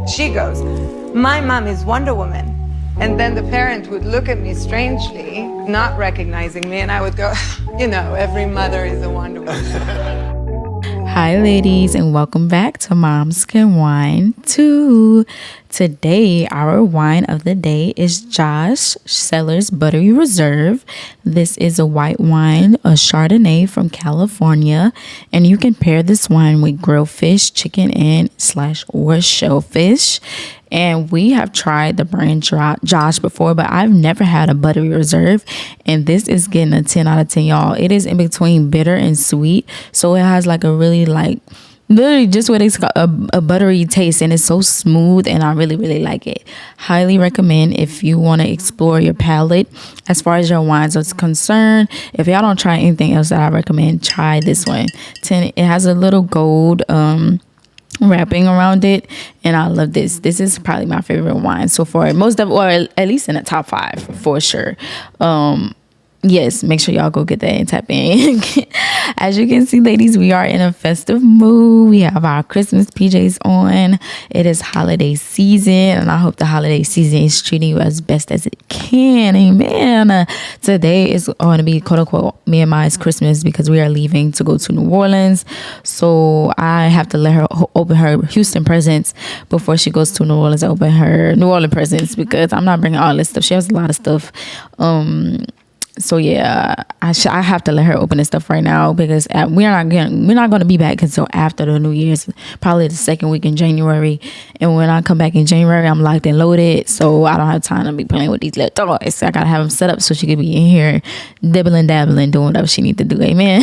She goes, my mom is Wonder Woman. And then the parent would look at me strangely, not recognizing me, and I would go, every mother is a Wonder Woman. Hi ladies, and welcome back to Moms Can Wine Too. Today our wine of the day is Josh Cellar's Buttery Reserve. This is a white wine, a Chardonnay from California, and you can pair this wine with grilled fish, chicken, and or shellfish. And we have tried the brand Josh before, but I've never had a Buttery Reserve, and this is getting a 10 out of 10, y'all. It is in between bitter and sweet, so it has like a really literally just what it's got, a buttery taste, and it's so smooth, and I really like it. Highly recommend if you want to explore your palate as far as your wines are concerned. If y'all don't try anything else that I recommend, try this one. It has a little gold wrapping around it, and I love this. This is probably my favorite wine so far, or at least in the top 5 for sure. Yes, make sure y'all go get that and tap in. As you can see, ladies, we are in a festive mood. We have our Christmas PJs on. It is holiday season, and I hope the holiday season is treating you as best as it can. Amen. Today is going to be, quote unquote, me and Maya's Christmas, because we are leaving to go to New Orleans. So I have to let her open her Houston presents before she goes to New Orleans. Open her New Orleans presents, because I'm not bringing all this stuff. She has a lot of stuff. So yeah, I have to let her open this stuff right now, because we're not going to be back until after the New Year's, probably the second week in January. And when I come back in January, I'm locked and loaded, so I don't have time to be playing with these little toys. So I gotta have them set up so she could be in here dibbling, dabbling, doing whatever she need to do. Amen.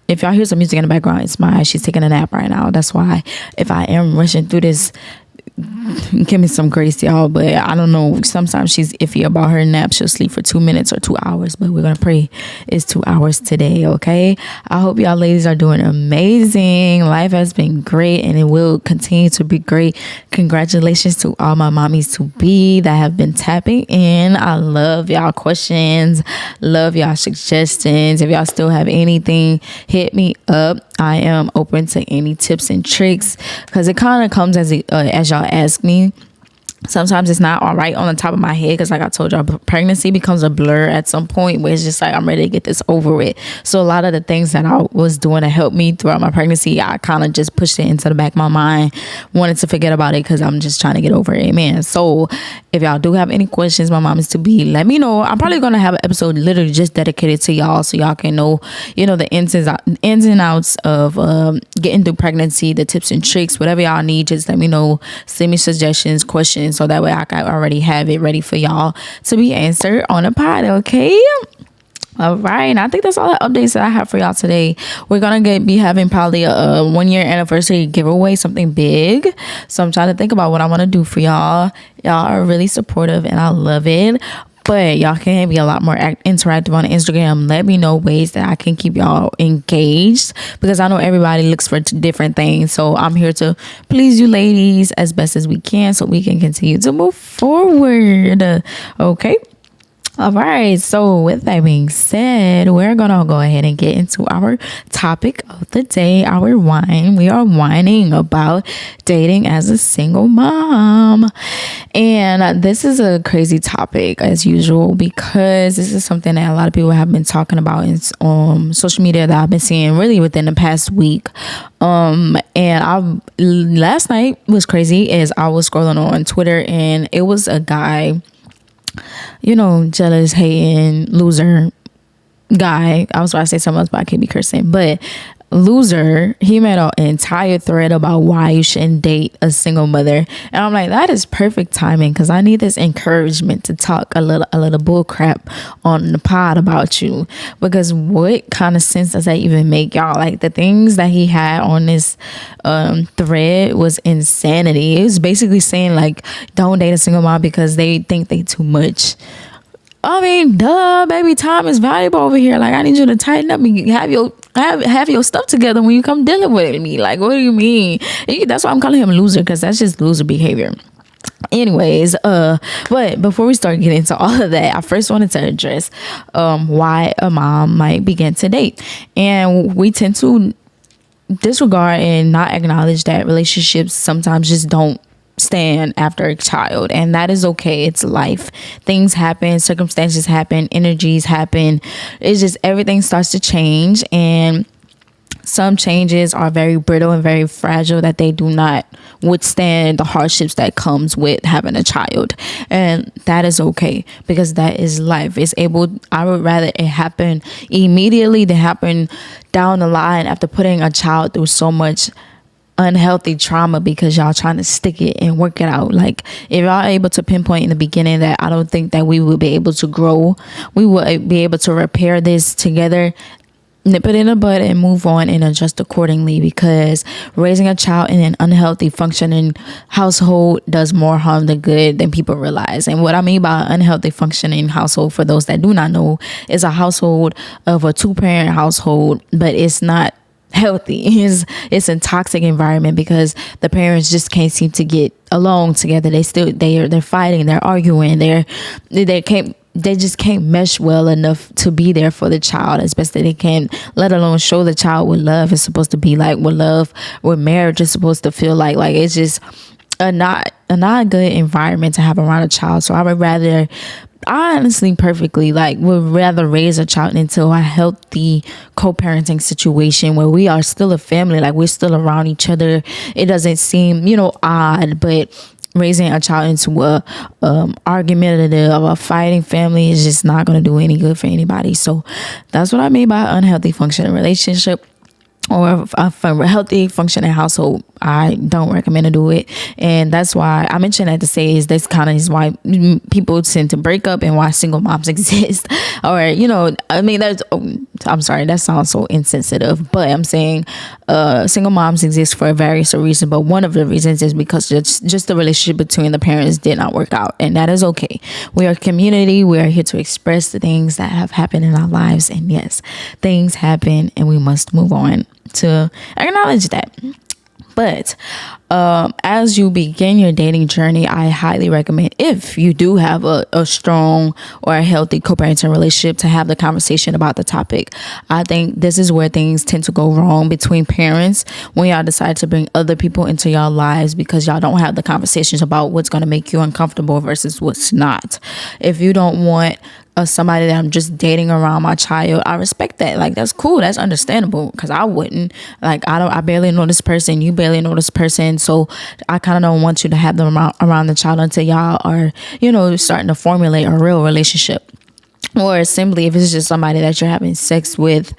If y'all hear some music in the background, it's Maya. She's taking a nap right now. That's why if I am rushing through this, give me some grace, y'all. But I don't know, sometimes she's iffy about her nap. She'll sleep for 2 minutes or 2 hours, but we're gonna pray it's 2 hours today. Okay, I hope y'all ladies are doing amazing. Life has been great, and it will continue to be great. Congratulations to all my mommies to be that have been tapping in. I love y'all questions, love y'all suggestions. If y'all still have anything, hit me up. I am open to any tips and tricks, because it kind of comes as y'all ask me. Sometimes it's not all right on the top of my head, because like I told y'all, pregnancy becomes a blur at some point where it's just like, I'm ready to get this over with. So a lot of the things that I was doing to help me throughout my pregnancy, I kind of just pushed it into the back of my mind, wanted to forget about it, because I'm just trying to get over it. Amen. So if y'all do have any questions, my mom is to be, let me know. I'm probably going to have an episode literally just dedicated to y'all, so y'all can know, the ins and outs of getting through pregnancy, the tips and tricks, whatever y'all need. Just let me know. Send me suggestions, questions, so that way I can already have it ready for y'all to be answered on a pod. Okay. All right, I think that's all the updates that I have for y'all today. We're gonna be having probably a 1 year anniversary giveaway, something big. So I'm trying to think about what I want to do for y'all. Y'all are really supportive, and I love it. But y'all can be a lot more interactive on Instagram. Let me know ways that I can keep y'all engaged, because I know everybody looks for different things. So I'm here to please you ladies as best as we can, so we can continue to move forward. Okay. All right, so with that being said, we're gonna go ahead and get into our topic of the day, our wine. We are whining about dating as a single mom, and this is a crazy topic as usual, because this is something that a lot of people have been talking about in social media that I've been seeing really within the past week. And last night was crazy, as I was scrolling on Twitter, and it was a guy, jealous, hating, loser guy. I was about to say something else, but I can't be cursing. But loser, he made an entire thread about why you shouldn't date a single mother, and I'm like, that is perfect timing, because I need this encouragement to talk a little bull crap on the pod about you, because what kind of sense does that even make, y'all? Like, the things that he had on this thread was insanity. It was basically saying, like, don't date a single mom because they think they too much. I mean, duh, baby, time is valuable over here. Like, I need you to tighten up and have your stuff together when you come dealing with me. Like, what do you mean? That's why I'm calling him a loser, because that's just loser behavior. Anyways, but before we start getting into all of that, I first wanted to address why a mom might begin to date. And we tend to disregard and not acknowledge that relationships sometimes just don't stand after a child, and that is okay. It's life. Things happen, circumstances happen, energies happen. It's just everything starts to change, and some changes are very brittle and very fragile, that they do not withstand the hardships that comes with having a child, and that is okay, because that is life. I would rather it happen immediately than happen down the line after putting a child through so much unhealthy trauma because y'all trying to stick it and work it out. Like, if y'all able to pinpoint in the beginning that I don't think that we will be able to grow, we will be able to repair this together, nip it in the bud and move on and adjust accordingly, because raising a child in an unhealthy functioning household does more harm than good than people realize. And what I mean by unhealthy functioning household, for those that do not know, is a household of a 2-parent household, but it's not healthy. It's a toxic environment because the parents just can't seem to get along together. They're fighting, they're arguing, they just can't mesh well enough to be there for the child as best that they can, let alone show the child what love is supposed to be like, what marriage is supposed to feel like. Like, it's just a not good environment to have around a child. So I honestly would rather raise a child into a healthy co-parenting situation where we are still a family, like we're still around each other. It doesn't seem, odd, but raising a child into a argumentative, a fighting family is just not going to do any good for anybody. So that's what I mean by unhealthy functioning relationship, or a healthy functioning household. I don't recommend to do it, and that's why I mentioned that to say is this kind of is why people tend to break up and why single moms exist. Or I'm sorry, that sounds so insensitive, but I'm saying single moms exist for various reasons, but one of the reasons is because just the relationship between the parents did not work out, and that is okay. We are a community. We are here to express the things that have happened in our lives, and yes, things happen and we must move on to acknowledge that. But as you begin your dating journey, I highly recommend, if you do have a strong or a healthy co-parenting relationship, to have the conversation about the topic. I think this is where things tend to go wrong between parents, when y'all decide to bring other people into y'all lives, because y'all don't have the conversations about what's going to make you uncomfortable versus what's not. If you don't want somebody that I'm just dating around my child, I respect that. Like, that's cool, that's understandable, because I wouldn't. Like, I barely know this person, you barely know this person, so I kind of don't want you to have them around the child until y'all are starting to formulate a real relationship. Or simply, if it's just somebody that you're having sex with,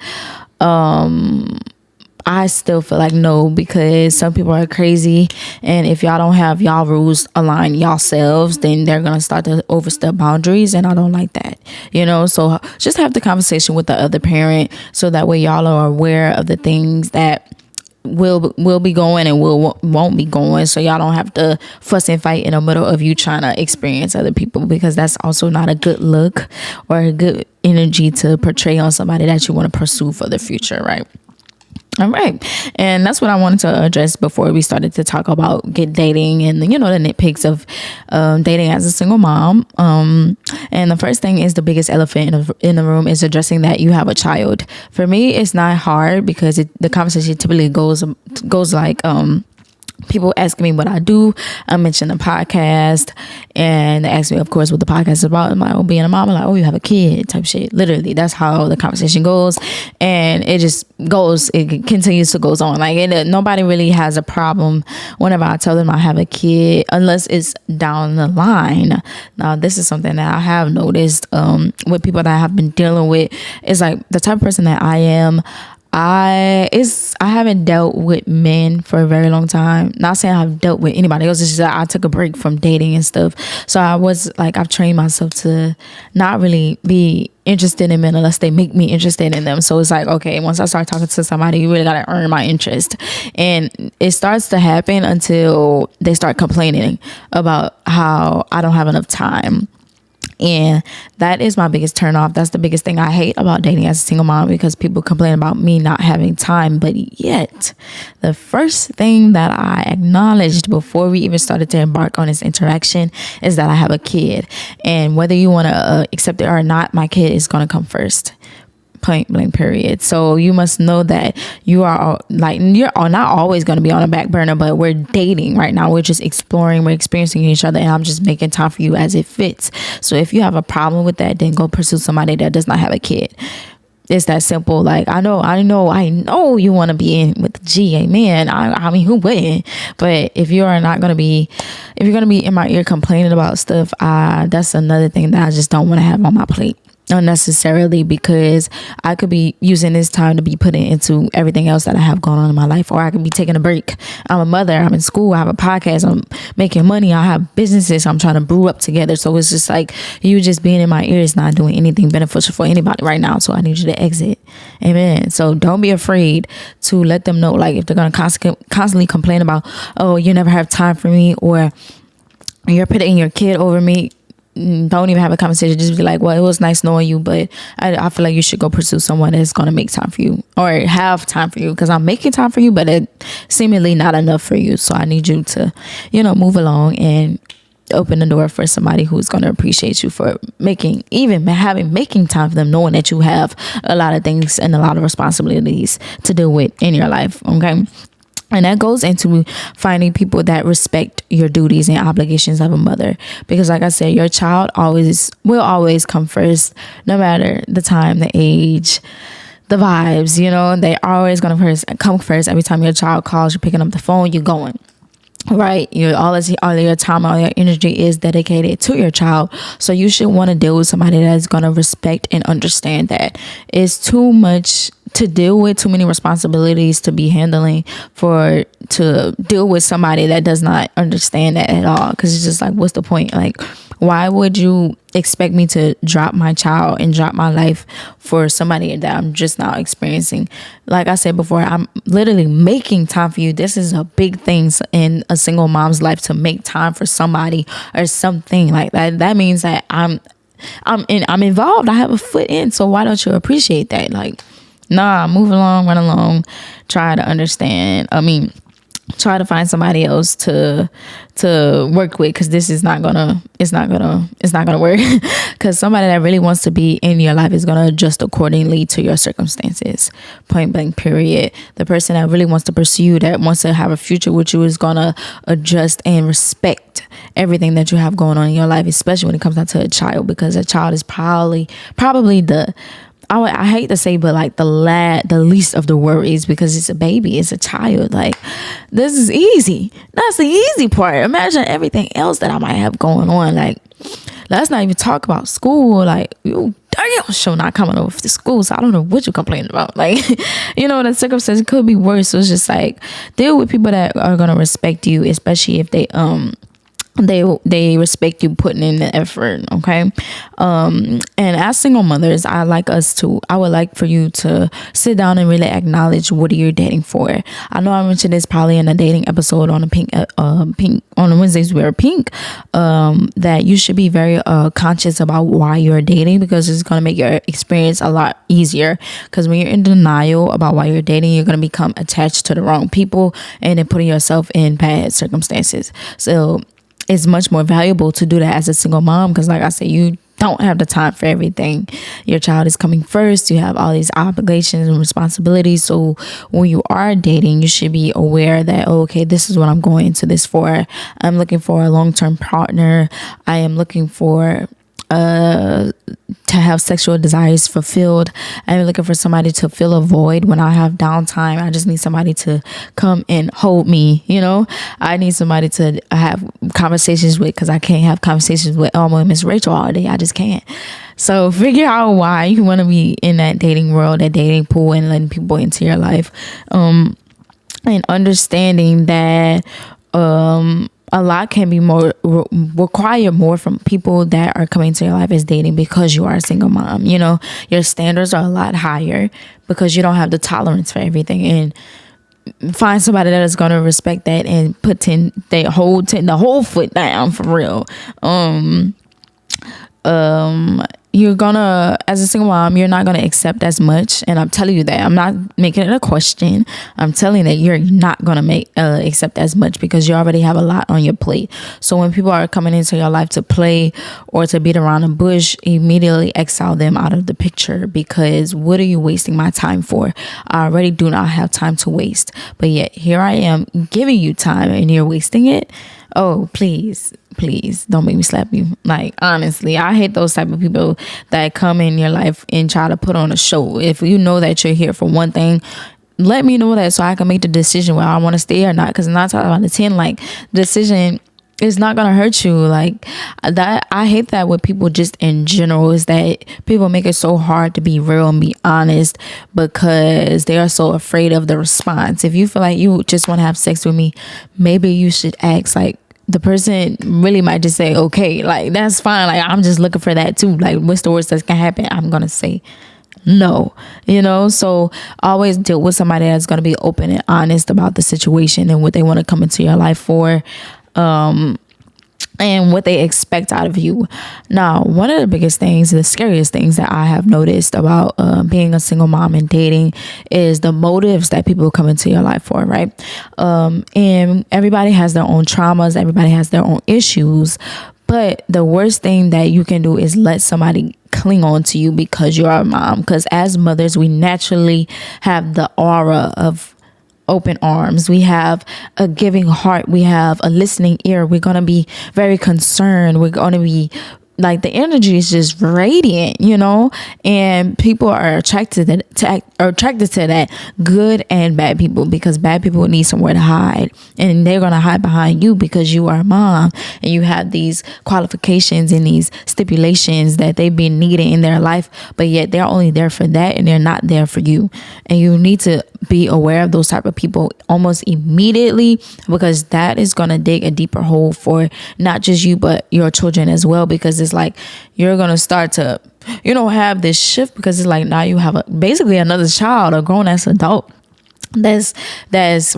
I still feel like no, because some people are crazy, and if y'all don't have y'all rules align yourselves, then they're gonna start to overstep boundaries, and I don't like that. So just have the conversation with the other parent, so that way y'all are aware of the things that will be going and won't be going, so y'all don't have to fuss and fight in the middle of you trying to experience other people, because that's also not a good look or a good energy to portray on somebody that you want to pursue for the future, right? All right. And that's what I wanted to address before we started to talk about dating and, the nitpicks of dating as a single mom. And the first thing is the biggest elephant in the room is addressing that you have a child. For me, it's not hard because the conversation typically goes like, people ask me what I do. I mention the podcast, and they ask me, of course, what the podcast is about. I'm like, being a mom. I'm like, you have a kid type shit. Literally, that's how the conversation goes, and it just goes. It continues to goes on. Like, nobody really has a problem whenever I tell them I have a kid, unless it's down the line. Now, this is something that I have noticed with people that I have been dealing with. It's like the type of person that I am. I haven't dealt with men for a very long time. Not saying I've dealt with anybody else. It's just that I took a break from dating and stuff. So I've trained myself to not really be interested in men unless they make me interested in them. So it's like, okay, once I start talking to somebody, you really gotta earn my interest. And it starts to happen until they start complaining about how I don't have enough time. And that is my biggest turnoff. That's the biggest thing I hate about dating as a single mom, because people complain about me not having time. But yet, the first thing that I acknowledged before we even started to embark on this interaction is that I have a kid. And whether you want to accept it or not, my kid is going to come first. point blank period. So you must know that you're not always going to be on a back burner, but we're dating right now. We're just exploring, we're experiencing each other, and I'm just making time for you as it fits. So if you have a problem with that, then go pursue somebody that does not have a kid. It's that simple. Like, I know you want to be in with G, amen. I mean, who wouldn't? But if you're going to be in my ear complaining about stuff, that's another thing that I just don't want to have on my plate unnecessarily, because I could be using this time to be putting into everything else that I have going on in my life, or I could be taking a break. I'm a mother, I'm in school, I have a podcast, I'm making money, I have businesses I'm trying to brew up together. So it's just like, you just being in my ear is not doing anything beneficial for anybody right now. So I need you to exit. Amen. So don't be afraid to let them know, like, if they're going to constantly complain about, oh, you never have time for me, or you're putting your kid over me, don't even have a conversation. Just be like, well, it was nice knowing you, but I feel like you should go pursue someone that's going to make time for you, or have time for you, because I'm making time for you, but it seemingly not enough for you. So I need you to, move along and open the door for somebody who's going to appreciate you for making time for them, knowing that you have a lot of things and a lot of responsibilities to deal with in your life. Okay. And that goes into finding people that respect your duties and obligations of a mother. Because like I said, your child will always come first, no matter the time, the age, the vibes, they're always going to come first. Every time your child calls, you're picking up the phone, you're going. Right, all of your time, all your energy is dedicated to your child. So you should want to deal with somebody that's going to respect and understand that it's too much to deal with, too many responsibilities to be handling to deal with somebody that does not understand that at all. Because it's just like, what's the point? Like, why would you expect me to drop my child and drop my life for somebody that I'm just now experiencing? Like I said before, I'm literally making time for you. This is a big thing in a single mom's life, to make time for somebody or something like that. That means that I'm involved. I have a foot in. So why don't you appreciate that? Like, nah, move along, run along, try to understand. Try to find somebody else to work with, because this is not gonna work. Because somebody that really wants to be in your life is gonna adjust accordingly to your circumstances. Point blank period. The person that really wants to pursue you, that wants to have a future with you, is gonna adjust and respect everything that you have going on in your life, especially when it comes down to a child, because a child is probably the, I hate to say, but like the least of the worries, because it's a baby, it's a child. Like, this is easy. That's the easy part. Imagine everything else that I might have going on. Like, let's not even talk about school. Like, you damn sure not coming over to school, so I don't know what you're complaining about. Like, the circumstance could be worse. So it's just like, deal with people that are gonna respect you, especially if they respect you putting in the effort. Okay. And as single mothers, I would like for you to sit down and really acknowledge, what are you dating for? I know I mentioned this probably in a dating episode on the pink on the Wednesdays we wear pink, that you should be very conscious about why you're dating, because it's going to make your experience a lot easier. Because when you're in denial about why you're dating, you're going to become attached to the wrong people and then putting yourself in bad circumstances. So it's much more valuable to do that as a single mom, because like I said, you don't have the time for everything. Your child is coming first. You have all these obligations and responsibilities. So when you are dating, you should be aware that, okay, this is what I'm going into this for. I'm looking for a long-term partner. I am looking for to have sexual desires fulfilled. I'm looking for somebody to fill a void when I have downtime. I just need somebody to come and hold me. I need somebody to have conversations with, because I can't have conversations with Elma and Miss Rachel all day. I just can't. So figure out why you want to be in that dating world, that dating pool, and letting people into your life, and understanding that a lot can be require more from people that are coming to your life as dating, because you are a single mom. Your standards are a lot higher, because you don't have the tolerance for everything. And find somebody that is going to respect that and put the whole foot down for real. you're gonna, as a single mom, you're not gonna accept as much. And I'm telling you that. I'm not making it a question. I'm telling you that you're not gonna accept as much because you already have a lot on your plate. So when people are coming into your life to play or to beat around the bush, immediately exile them out of the picture, because what are you wasting my time for? I already do not have time to waste. But yet here I am giving you time and you're wasting it. Oh, please don't make me slap you. Like, honestly, I hate those type of people that come in your life and try to put on a show. If you know that you're here for one thing, let me know that so I can make the decision whether I want to stay or not. Because 9 times out of 10, like, decision is not gonna hurt you. Like that, I hate that with people just in general, is that people make it so hard to be real and be honest because they are so afraid of the response. If you feel like you just want to have sex with me, maybe you should ask. Like, the person really might just say, okay, like, that's fine. Like, I'm just looking for that too. Like, what's the worst that can happen? I'm gonna say no, so always deal with somebody that's going to be open and honest about the situation and what they want to come into your life for, and what they expect out of you. Now, one of the biggest things, the scariest things that I have noticed about being a single mom and dating is the motives that people come into your life for, right? And everybody has their own traumas, everybody has their own issues, but the worst thing that you can do is let somebody cling on to you because you're a mom. Because as mothers, we naturally have the aura of open arms. We have a giving heart. We have a listening ear. We're going to be very concerned. We're going to be like, the energy is just radiant, and people are attracted to that, good and bad people, because bad people need somewhere to hide, and they're going to hide behind you because you are a mom and you have these qualifications and these stipulations that they've been needing in their life, but yet they're only there for that and they're not there for you. And you need to be aware of those type of people almost immediately, because that is going to dig a deeper hole for not just you but your children as well, because it's like you're gonna start to have this shift, because it's like now you have basically another child, a grown-ass adult that's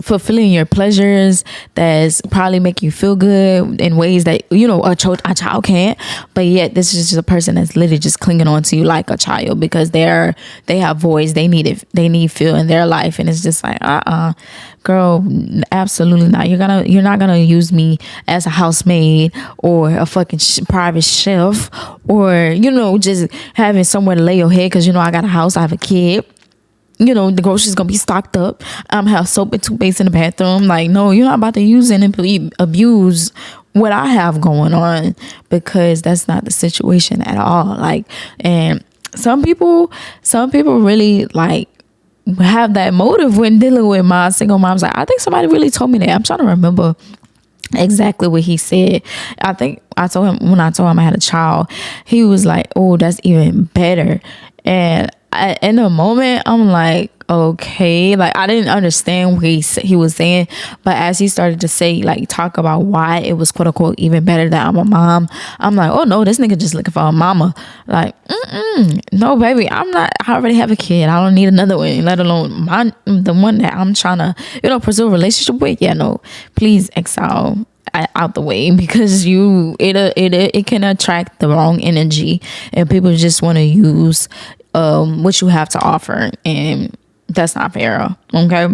fulfilling your pleasures, that's probably make you feel good in ways that a child can't. But yet this is just a person that's literally just clinging on to you like a child, because they have voice, they need feel in their life, and it's just like girl, absolutely not. You're not gonna use me as a housemaid or a fucking private chef, or just having somewhere to lay your head because I got a house, I have a kid. The groceries gonna be stocked up. Have soap and toothpaste in the bathroom. Like, no, you're not about to use and abuse what I have going on, because that's not the situation at all. Like, and some people really like have that motive when dealing with my single moms. Like, I think somebody really told me that. I'm trying to remember exactly what he said. I think I told him, when I told him I had a child, he was like, oh, that's even better. And in a moment, I'm like, okay, like, I didn't understand what he was saying, but as he started to say, like, talk about why it was quote unquote even better that I'm a mom, I'm like, oh no, this nigga just looking for a mama. Like, no, baby, I already have a kid. I don't need another one, let alone the one that I'm trying to pursue a relationship with. Yeah, no, please exile out the way, because it can attract the wrong energy, and people just want to use what you have to offer, and that's not fair. Okay.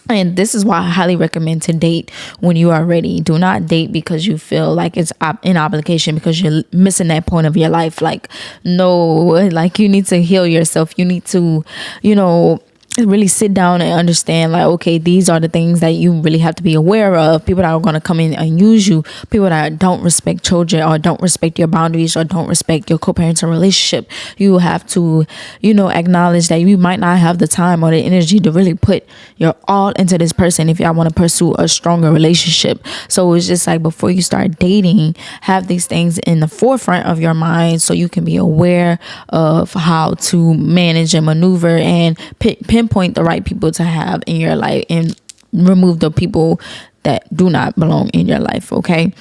And this is why I highly recommend to date when you are ready. Do not date because you feel like it's an obligation, because you're missing that point of your life. Like, no, like, you need to heal yourself. You need to, really sit down and understand, like, okay, these are the things that you really have to be aware of. People that are going to come in and use you, people that don't respect children, or don't respect your boundaries, or don't respect your co-parenting relationship. You have to acknowledge that you might not have the time or the energy to really put your all into this person if y'all want to pursue a stronger relationship. So it's just like, before you start dating, have these things in the forefront of your mind so you can be aware of how to manage and maneuver and pinpoint the right people to have in your life, and remove the people that do not belong in your life. Okay.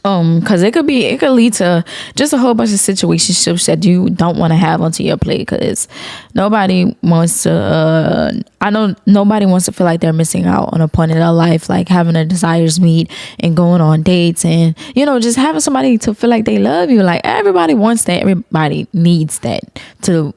Because it could lead to just a whole bunch of situationships that you don't want to have onto your plate, because nobody wants to I know nobody wants to feel like they're missing out on a point in their life, like having their desires meet and going on dates and, you know, just having somebody to feel like they love you. Like, everybody wants that, everybody needs that to,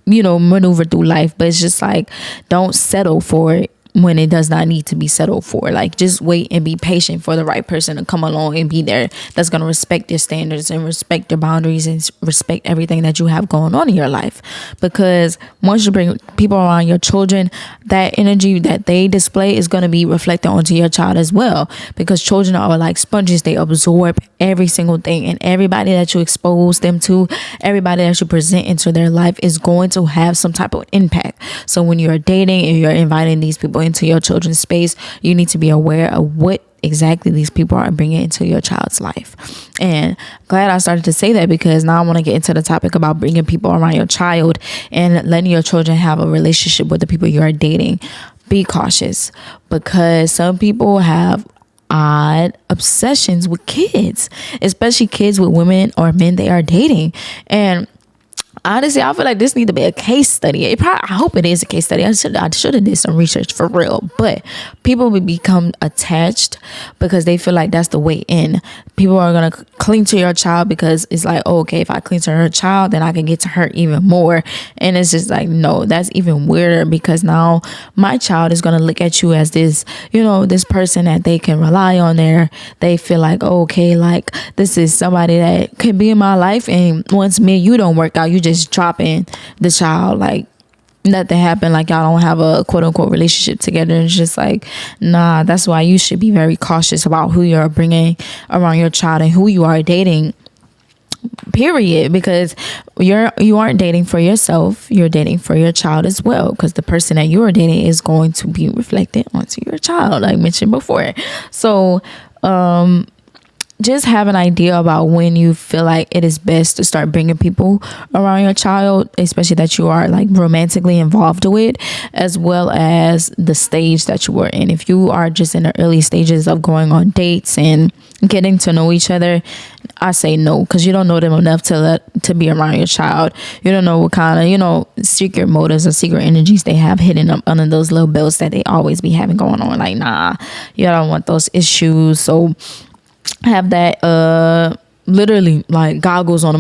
you know, maneuver through life. But it's just like, don't settle for it when it does not need to be settled for. Like, just wait and be patient for the right person to come along and be there, that's going to respect your standards and respect your boundaries and respect everything that you have going on in your life. Because once you bring people around your children, that energy that they display is going to be reflected onto your child as well, because children are like sponges. They absorb every single thing, and everybody that you expose them to, everybody that you present into their life is going to have some type of impact. So when you're dating and you're inviting these people into your children's space, you need to be aware of what exactly these people are bringing into your child's life. And glad I started to say that, because now I want to get into the topic about bringing people around your child and letting your children have a relationship with the people you are dating. Be cautious, because some people have odd obsessions with kids, especially kids with women or men they are dating. And honestly, I feel like this need to be a case study. I hope it is a case study. I should have did some research for real. But people will become attached because they feel like that's the way in. People are gonna cling to your child because it's like, oh, okay, if I cling to her child, then I can get to her even more. And it's just like, no, that's even weirder, because now my child is gonna look at you as this, you know, this person that they can rely on. There, they feel like, oh, okay, like this is somebody that can be in my life, and once me and you don't work out, you just dropping the child, like nothing happened, like y'all don't have a quote unquote relationship together. It's just like, nah, that's why you should be very cautious about who you're bringing around your child and who you are dating, period. Because you aren't dating for yourself, you're dating for your child as well, because the person that you are dating is going to be reflected onto your child, like mentioned before. So just have an idea about when you feel like it is best to start bringing people around your child, especially that you are like romantically involved with, as well as the stage that you are in. If you are just in the early stages of going on dates and getting to know each other, I say no, because you don't know them enough to be around your child. You don't know what kind of, you know, secret motives or secret energies they have hidden up under those little belts that they always be having going on. Like, nah, you don't want those issues. So have that literally like goggles on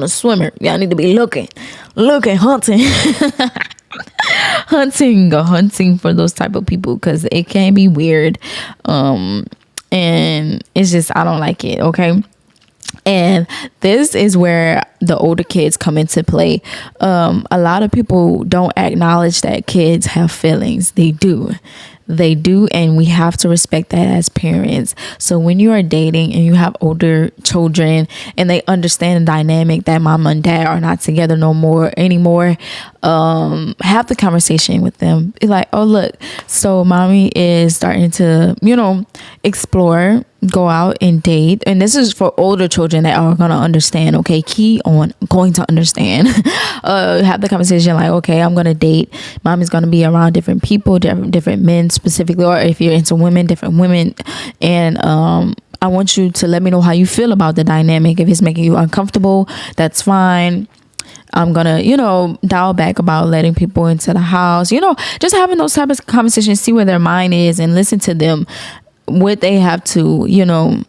a swimmer. Y'all need to be looking hunting hunting for those type of people, because it can be weird, and it's just, I don't like it. Okay. And this is where the older kids come into play. A lot of people don't acknowledge that kids have feelings. They do, and we have to respect that as parents. So when you are dating and you have older children and they understand the dynamic that mom and dad are not together anymore, have the conversation with them. Be like, oh, look, so mommy is starting to, you know, explore, go out and date. And this is for older children that are going to understand. Okay, key on going to understand. Have the conversation like, okay, I'm going to date. Mommy's going to be around different people, different men specifically, or if you're into women, different women. And I want you to let me know how you feel about the dynamic. If it's making you uncomfortable, that's fine. I'm gonna, you know, dial back about letting people into the house, you know, just having those type of conversations, see where their mind is and listen to them, what they have to, you know,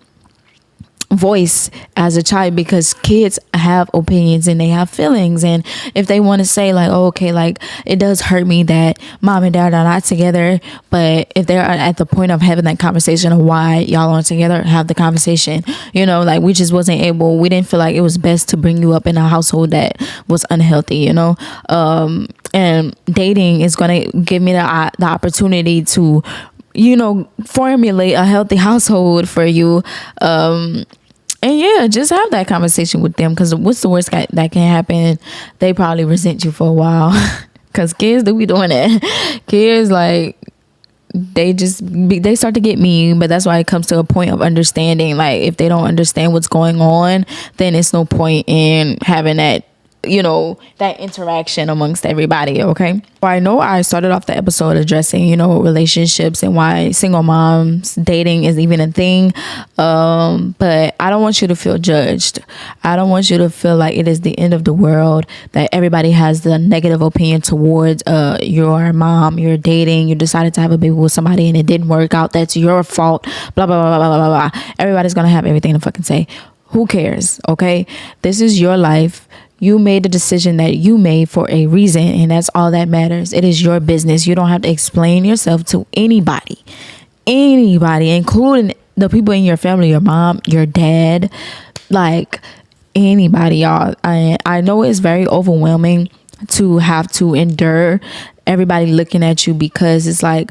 voice as a child, because kids have opinions and they have feelings. And if they want to say like, oh, okay, like it does hurt me that mom and dad are not together, but if they're at the point of having that conversation of why y'all aren't together, have the conversation. You know, like we didn't feel like it was best to bring you up in a household that was unhealthy, you know. And dating is going to give me the opportunity to, you know, formulate a healthy household for you. And yeah, just have that conversation with them, because what's the worst that can happen? They probably resent you for a while, because kids do be doing that. Kids, like, they start to get mean, but that's why it comes to a point of understanding. Like, if they don't understand what's going on, then it's no point in having that that interaction amongst everybody. Okay, well, I know I started off the episode addressing relationships and why single moms dating is even a thing, but I don't want you to feel judged. I don't want you to feel like it is the end of the world, that everybody has the negative opinion towards your mom. You're dating, you decided to have a baby with somebody and it didn't work out, that's your fault, blah blah blah blah blah blah. Everybody's gonna have everything to fucking say. Who cares? Okay, this is your life. You made the decision that you made for a reason, and that's all that matters. It is your business. You don't have to explain yourself to anybody, including the people in your family, your mom, your dad, like anybody, y'all. I know it's very overwhelming to have to endure everybody looking at you, because it's like,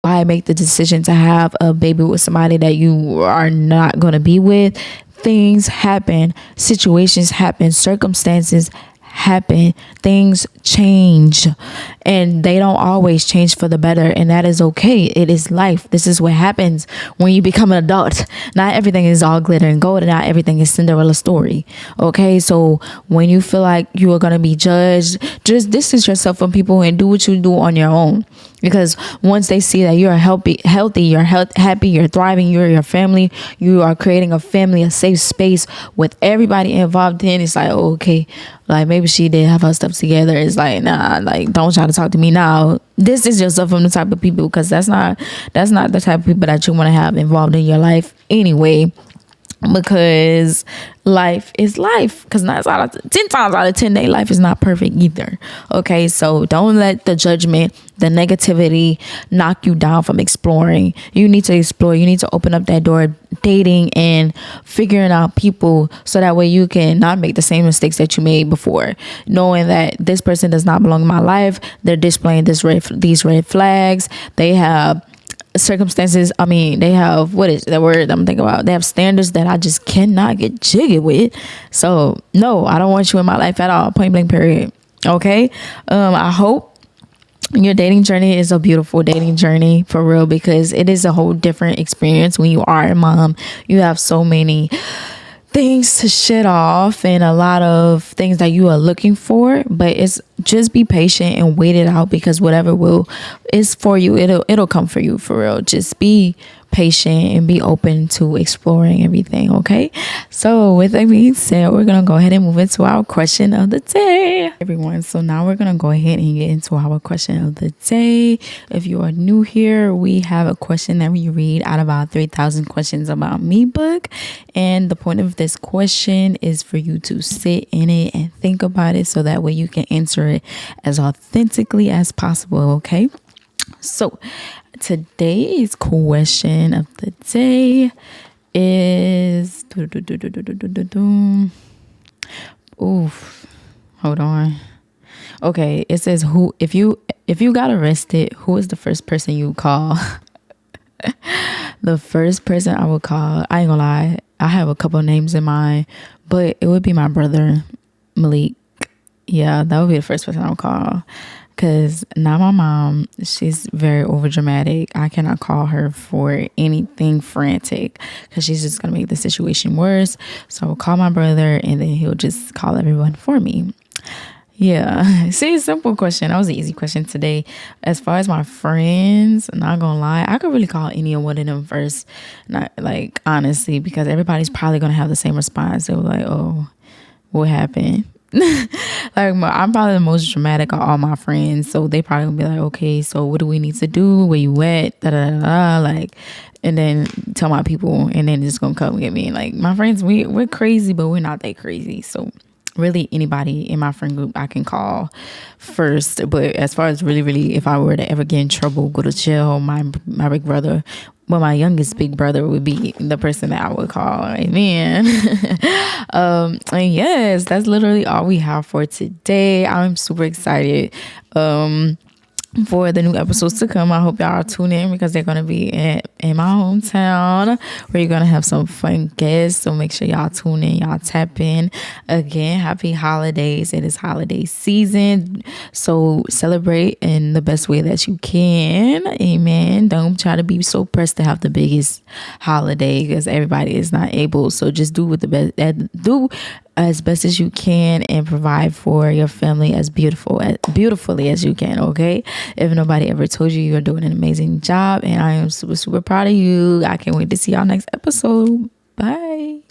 why make the decision to have a baby with somebody that you are not going to be with? Things happen, situations happen, circumstances happen, things change, and they don't always change for the better, and that is okay. It is life. This is what happens when you become an adult. Not everything is all glitter and gold, and not everything is Cinderella story. Okay, so when you feel like you are going to be judged, just distance yourself from people and do what you do on your own. Because once they see that you're healthy, you're happy, you're thriving, you're your family, you are creating a family, a safe space with everybody involved in, it's like, oh, okay, like maybe she did have her stuff together. It's like, nah, like don't try to talk to me now. Distance yourself from the type of people, because that's not the type of people that you want to have involved in your life anyway. Because life is life. Because 10 times out of 10, their life is not perfect either. Okay, so don't let the judgment, the negativity knock you down from exploring. You need to explore. You need to open up that door, dating and figuring out people, so that way you can not make the same mistakes that you made before, knowing that this person does not belong in my life. They're displaying these red flags. They have circumstances. I mean, they have, what is the word I'm thinking about? They have standards that I just cannot get jiggy with. So no, I don't want you in my life at all. Point blank period. Okay. I hope your dating journey is a beautiful dating journey for real, because it is a whole different experience when you are a mom. You have so many things to shit off and a lot of things that you are looking for, but it's just be patient and wait it out, because whatever is for you, it'll come for you for real. Just be patient and be open to exploring everything. Okay, so with that being said, we're gonna go ahead and move into our question of the day, everyone. So now we're gonna go ahead and get into our question of the day. If you are new here, we have a question that we read out of our 3,000 questions about me book, and the point of this question is for you to sit in it and think about it, so that way you can answer it as authentically as possible. Okay, so today's question of the day is oof, hold on. Okay, it says, who if you got arrested, who is the first person you call? The first person I would call, I ain't gonna lie, I have a couple names in mind, but it would be my brother Malik. Yeah, that would be the first person I would call. Because now my mom, she's very over dramatic. I cannot call her for anything frantic, because she's just going to make the situation worse. So I'll call my brother, and then he'll just call everyone for me. Yeah. See, simple question. That was an easy question today. As far as my friends, not going to lie, I could really call any one of them first. Not like, honestly, because everybody's probably going to have the same response. They were like, oh, what happened? Like I'm probably the most dramatic of all my friends, so they probably gonna be like, okay, so what do we need to do, where you at, da da da, like, and then tell my people, and then just gonna come get me. Like my friends, we're crazy, but we're not that crazy. So really anybody in my friend group I can call first. But as far as really, if I were to ever get in trouble, go to jail, my big brother, well, my youngest big brother would be the person that I would call. Amen. And yes, that's literally all we have for today. I'm super excited for the new episodes to come. I hope y'all tune in, because they're going to be in my hometown, where you're going to have some fun guests. So make sure y'all tune in, y'all tap in. Again, happy holidays. It is holiday season, so celebrate in the best way that you can. Amen. Don't try to be so pressed to have the biggest holiday, because everybody is not able. So just do what the best do as best as you can and provide for your family as beautifully as you can, okay? If nobody ever told you, you're doing an amazing job, and I am super, super proud of you. I can't wait to see y'all next episode. Bye.